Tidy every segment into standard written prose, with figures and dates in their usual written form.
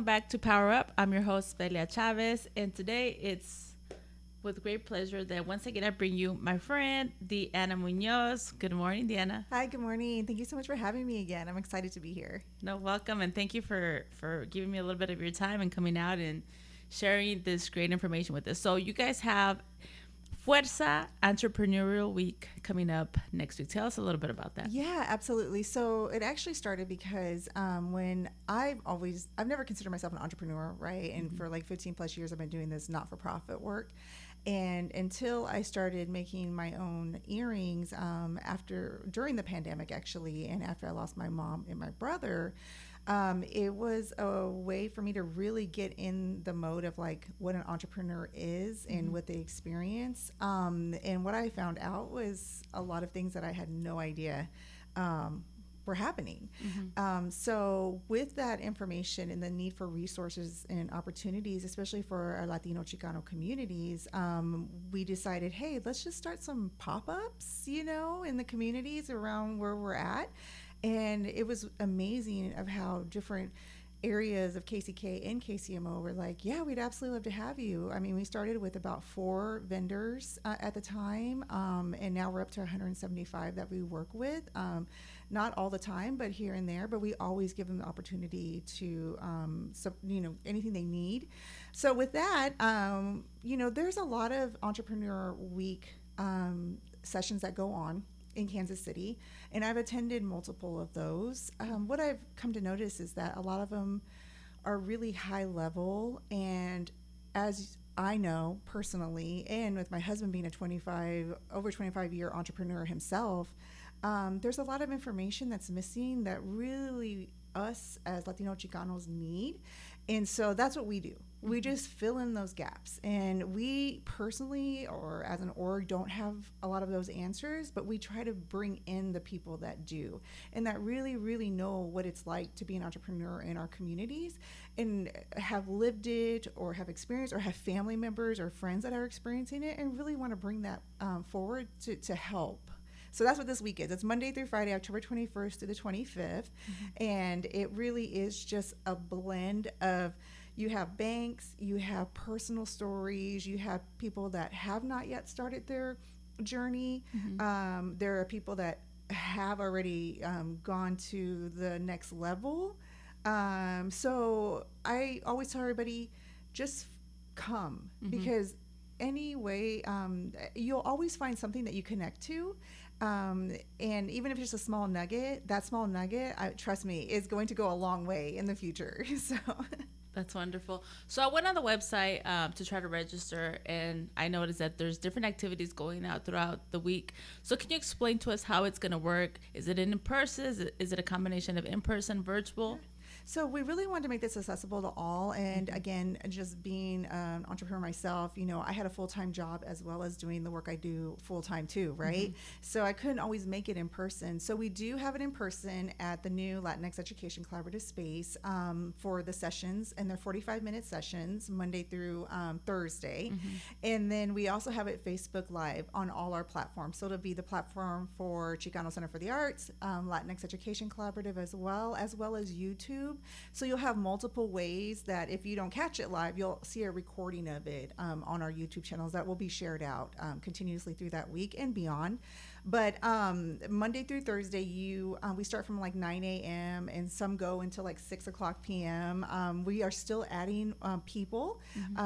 welcome back to Power Up. I'm your host, Belia Chavez, and today it's with great pleasure that once again I bring you my friend, Diana Munoz. Good morning, Diana. Hi, good morning. Thank you so much for having me again. I'm excited to be here. No, welcome, and thank you for giving me a little bit of your time and coming out and sharing this great information with us. So you guys have Fuerza Entrepreneurial Week coming up next week. Tell us a little bit about that. Yeah, absolutely. So it actually started because when I've never considered myself an entrepreneur, right? And for like 15 plus years, I've been doing this not for profit work. And until I started making my own earrings during the pandemic, actually, and after I lost my mom and my brother, it was a way for me to really get in the mode of like what an entrepreneur is and what they experience. And what I found out was a lot of things that I had no idea were happening. So with that information and the need for resources and opportunities, especially for our Latino Chicano communities, we decided, hey, let's just start some pop-ups, in the communities around where we're at. And it was amazing of how different areas of KCK and KCMO were like, yeah, we'd absolutely love to have you. I mean, we started with about 4 vendors at the time, and now we're up to 175 that we work with. Not all the time, but here and there. But we always give them the opportunity to, anything they need. So with that, there's a lot of Entrepreneur Week sessions that go on in Kansas City, and I've attended multiple of those. What I've come to notice is that a lot of them are really high level, and as I know personally, and with my husband being over 25 year entrepreneur himself, there's a lot of information that's missing that really us as Latino Chicanos need. And so that's what we do. We just fill in those gaps. And we personally, or as an org, don't have a lot of those answers, but we try to bring in the people that do and that really, really know what it's like to be an entrepreneur in our communities and have lived it or have experienced or have family members or friends that are experiencing it and really want to bring that forward to help. So that's what this week is. It's Monday through Friday, October 21st to the 25th. And it really is just a blend of, you have banks, you have personal stories, you have people that have not yet started their journey. There are people that have already gone to the next level. So I always tell everybody, just come, because anyway, you'll always find something that you connect to. And even if it's just a small nugget, that small nugget, trust me, is going to go a long way in the future. So That's wonderful. So I went on the website to try to register, and I noticed that there's different activities going out throughout the week. So can you explain to us how it's going to work? Is it in person? Is it a combination of in-person, virtual? So we really wanted to make this accessible to all. And again, just being an entrepreneur myself, I had a full-time job as well as doing the work I do full-time too, right? So I couldn't always make it in person. So we do have it in person at the new Latinx Education Collaborative Space for the sessions, and they're 45-minute sessions, Monday through Thursday. And then we also have it Facebook Live on all our platforms. So it'll be the platform for Chicano Center for the Arts, Latinx Education Collaborative as well as YouTube. So you'll have multiple ways that if you don't catch it live, you'll see a recording of it on our YouTube channels that will be shared out continuously through that week and beyond. But Monday through Thursday, we start from like 9 a.m. and some go until like 6 o'clock p.m. We are still adding people.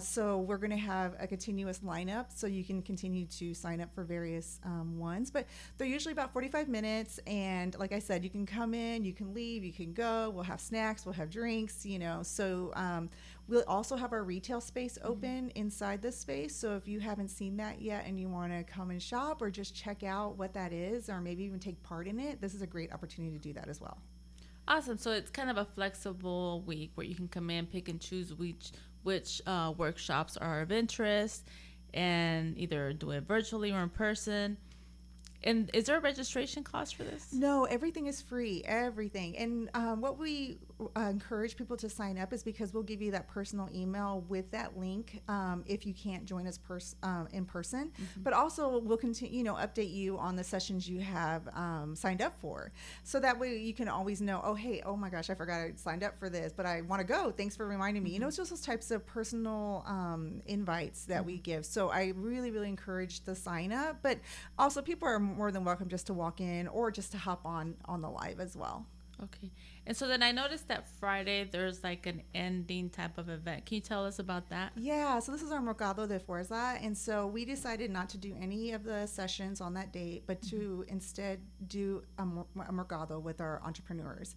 So we're going to have a continuous lineup so you can continue to sign up for various ones. But they're usually about 45 minutes. And like I said, you can come in, you can leave, you can go. We'll have snacks, we'll have drinks, So we'll also have our retail space open inside this space. So if you haven't seen that yet and you want to come and shop or just check out what that is, or maybe even take part in it, this is a great opportunity to do that as well. Awesome. So it's kind of a flexible week where you can come in, pick and choose which workshops are of interest, and either do it virtually or in person. And is there a registration cost for this? No, everything is free, everything. And what we encourage people to sign up is because we'll give you that personal email with that link if you can't join us in person. But also we'll continue, update you on the sessions you have signed up for. So that way you can always know, oh, hey, oh my gosh, I forgot I signed up for this, but I want to go. Thanks for reminding me. It's just those types of personal invites that we give. So I really, really encourage the sign up. But also people are more than welcome just to walk in or just to hop on the live as well. Okay. And so then I noticed that Friday there's like an ending type of event. Can you tell us about that? Yeah, so this is our Mercado de Fuerza. And so we decided not to do any of the sessions on that date, but to instead do a Mercado with our entrepreneurs.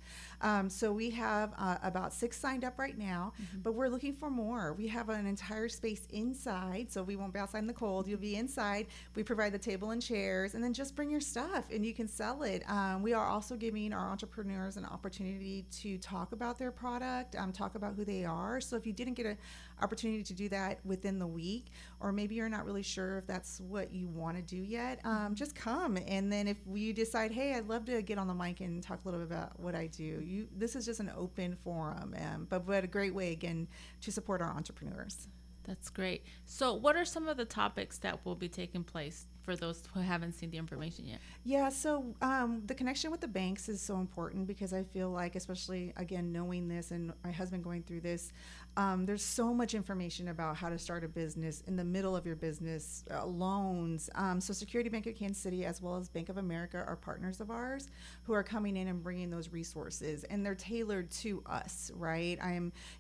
So we have about 6 signed up right now, but we're looking for more. We have an entire space inside, so we won't be outside in the cold. You'll be inside. We provide the table and chairs, and then just bring your stuff and you can sell it. We are also giving our entrepreneurs an opportunity to talk about their product, talk about who they are. So if you didn't get an opportunity to do that within the week, or maybe you're not really sure if that's what you want to do yet, just come. And then if you decide, hey, I'd love to get on the mic and talk a little bit about what I do, this is just an open forum, but a great way, again, to support our entrepreneurs. That's great. So what are some of the topics that will be taking place for those who haven't seen the information yet? Yeah, so the connection with the banks is so important because I feel like, especially, again, knowing this and my husband going through this, there's so much information about how to start a business in the middle of your business, loans. So Security Bank of Kansas City as well as Bank of America are partners of ours who are coming in and bringing those resources, and they're tailored to us, right?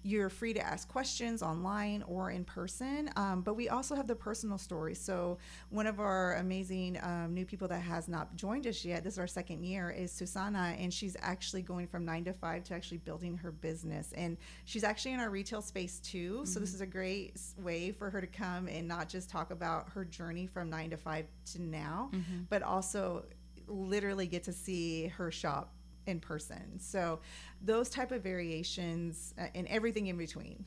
You're free to ask questions online or in person, but we also have the personal stories. So one of our amazing new people that has not joined us yet, this is our second year, is Susana, and she's actually going from 9 to 5 to actually building her business, and she's actually in our retail space too. So this is a great way for her to come and not just talk about her journey from 9 to 5 to now, but also literally get to see her shop in person. So those type of variations and everything in between.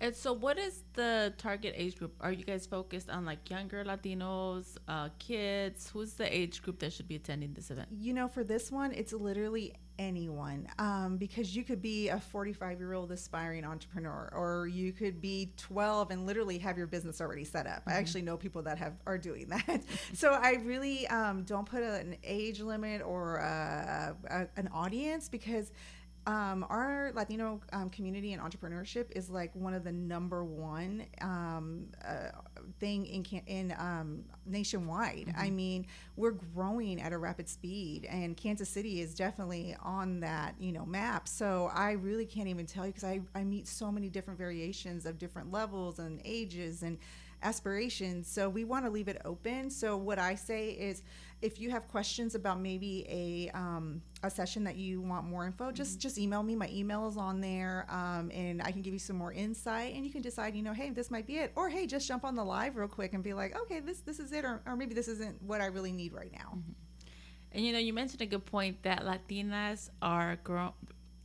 And so what is the target age group? Are you guys focused on like younger Latinos, kids? Who's the age group that should be attending this event? For this one, it's literally anyone, because you could be a 45-year-old aspiring entrepreneur, or you could be 12 and literally have your business already set up. I actually know people that are doing that. So I really don't put an age limit or an audience, because our Latino community and entrepreneurship is like one of the number one thing in nationwide. I mean, we're growing at a rapid speed, and Kansas City is definitely on that map. So I really can't even tell you, because I meet so many different variations of different levels and ages and aspirations. So we want to leave it open. So what I say is, if you have questions about maybe a session that you want more info, just email me. My email is on there, and I can give you some more insight, and you can decide, hey, this might be it, or hey, just jump on the live real quick and be like, okay, this is it, or maybe this isn't what I really need right now. And you mentioned a good point that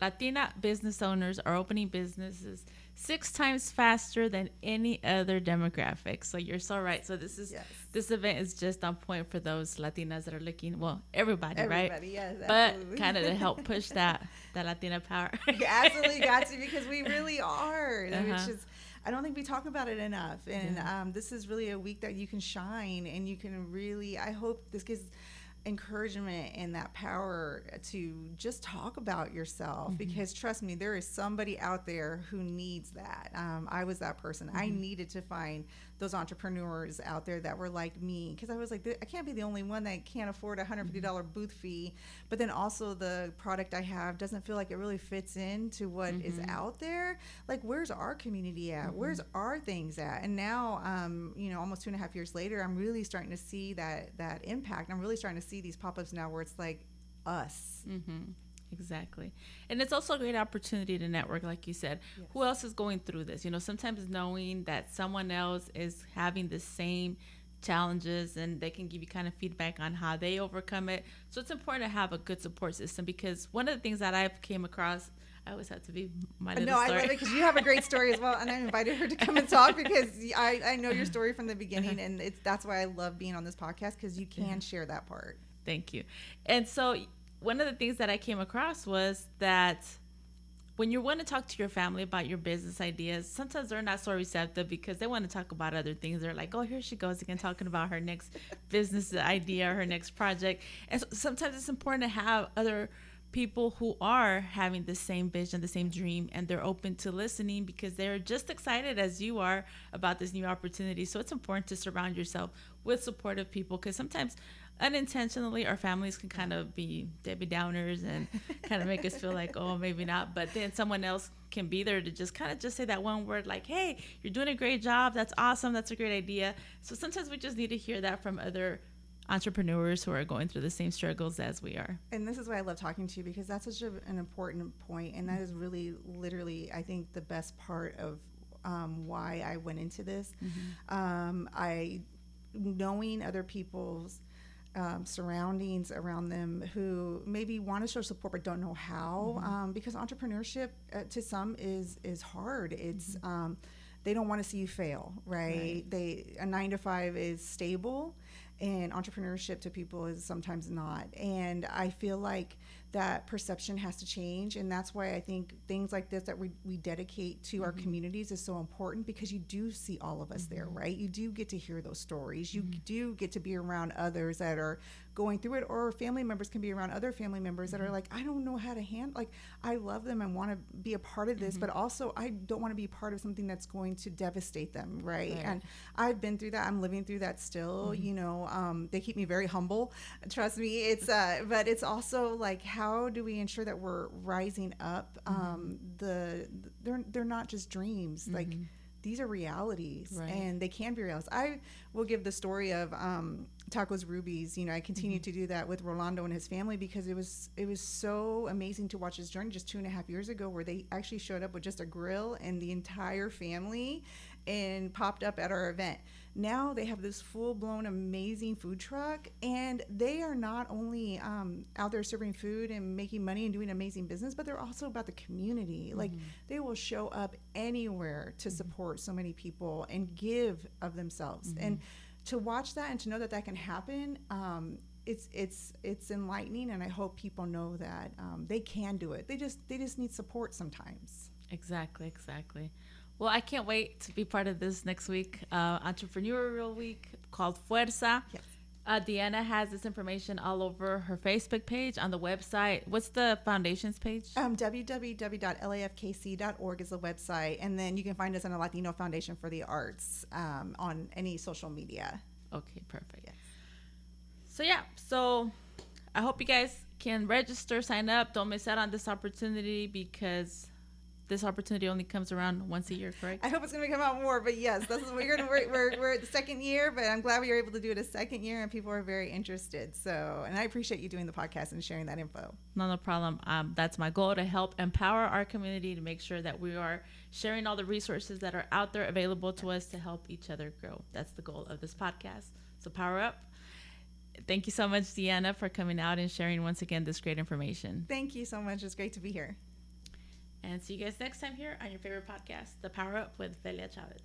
Latina business owners are opening businesses 6 times faster than any other demographic. So you're so right. So this event is just on point for those Latinas that are looking, everybody, right? Yes, but kind of to help push that Latina power. You absolutely got to, because we really are. Which is, I don't think we talk about it enough. And this is really a week that you can shine, and you can really, I hope this gives encouragement and that power to just talk about yourself, because trust me, there is somebody out there who needs that. I was that person. I needed to find those entrepreneurs out there that were like me, because I was like, I can't be the only one that can't afford a $150 booth fee, but then also the product I have doesn't feel like it really fits into what is out there. Like, where's our community at? Where's our things at? And now, almost 2.5 years later, I'm really starting to see that impact. I'm really starting to see these pop-ups now where it's like us. Exactly. And it's also a great opportunity to network, like you said. Yes. Who else is going through this? Sometimes knowing that someone else is having the same challenges, and they can give you kind of feedback on how they overcome it. So it's important to have a good support system, because one of the things that I've came across, I always have to be my little No, story. I love it because you have a great story as well, and I invited her to come and talk because I know your story from the beginning, and that's why I love being on this podcast because you can share that part. Thank you. And so one of the things that I came across was that when you want to talk to your family about your business ideas, sometimes they're not so receptive because they want to talk about other things. They're like, oh, here she goes again talking about her next business idea or her next project. And so sometimes it's important to have other people who are having the same vision, the same dream, and they're open to listening because they're just excited as you are about this new opportunity. So it's important to surround yourself with supportive people because sometimes unintentionally our families can kind of be Debbie Downers and kind of make us feel like, oh, maybe not. But then someone else can be there to just kind of just say that one word like, hey, you're doing a great job. That's awesome. That's a great idea. So sometimes we just need to hear that from other entrepreneurs who are going through the same struggles as we are. And this is why I love talking to you because that's such an important point, and that is really literally I think the best part of why I went into this. I knowing other people's surroundings around them who maybe want to show support but don't know how, because entrepreneurship to some is hard. It's they don't want to see you fail, right? A 9 to 5 is stable, and entrepreneurship to people is sometimes not. And I feel like that perception has to change, and that's why I think things like this that we dedicate to our communities is so important because you do see all of us there, right? You do get to hear those stories. You do get to be around others that are going through it, or family members can be around other family members that are like, I don't know how to handle, like, I love them and want to be a part of this, but also I don't want to be part of something that's going to devastate them, right? And I've been through that. I'm living through that still, you know. They keep me very humble, trust me. It's but it's also like, how do we ensure that we're rising up? They're not just dreams, like these are realities, and they can be realities. I will give the story of Tacos Rubies. You know, I continue to do that with Rolando and his family because it was so amazing to watch his journey just 2.5 years ago, where they actually showed up with just a grill and the entire family and popped up at our event. Now they have this full-blown amazing food truck, and they are not only out there serving food and making money and doing amazing business, but they're also about the community. Like, they will show up anywhere to support so many people and give of themselves. And to watch that and to know that that can happen, it's enlightening, and I hope people know that they can do it. They just need support sometimes. Exactly. Well, I can't wait to be part of this next week, Entrepreneurial Week called Fuerza. Yes. Deanna has this information all over her Facebook page, on the website. What's the foundation's page? www.lafkc.org is the website, and then you can find us on the Latino Foundation for the Arts on any social media. Okay, perfect. Yes. So I hope you guys can register, sign up. Don't miss out on this opportunity because this opportunity only comes around once a year, correct? I hope it's going to come out more, but yes, this is we're at the second year, but I'm glad we were able to do it a second year, and people are very interested. So, and I appreciate you doing the podcast and sharing that info. No problem. That's my goal, to help empower our community, to make sure that we are sharing all the resources that are out there available to us to help each other grow. That's the goal of this podcast. So power up. Thank you so much, Deanna, for coming out and sharing once again this great information. Thank you so much. It's great to be here. And see you guys next time here on your favorite podcast, The Power Up with Velia Chavez.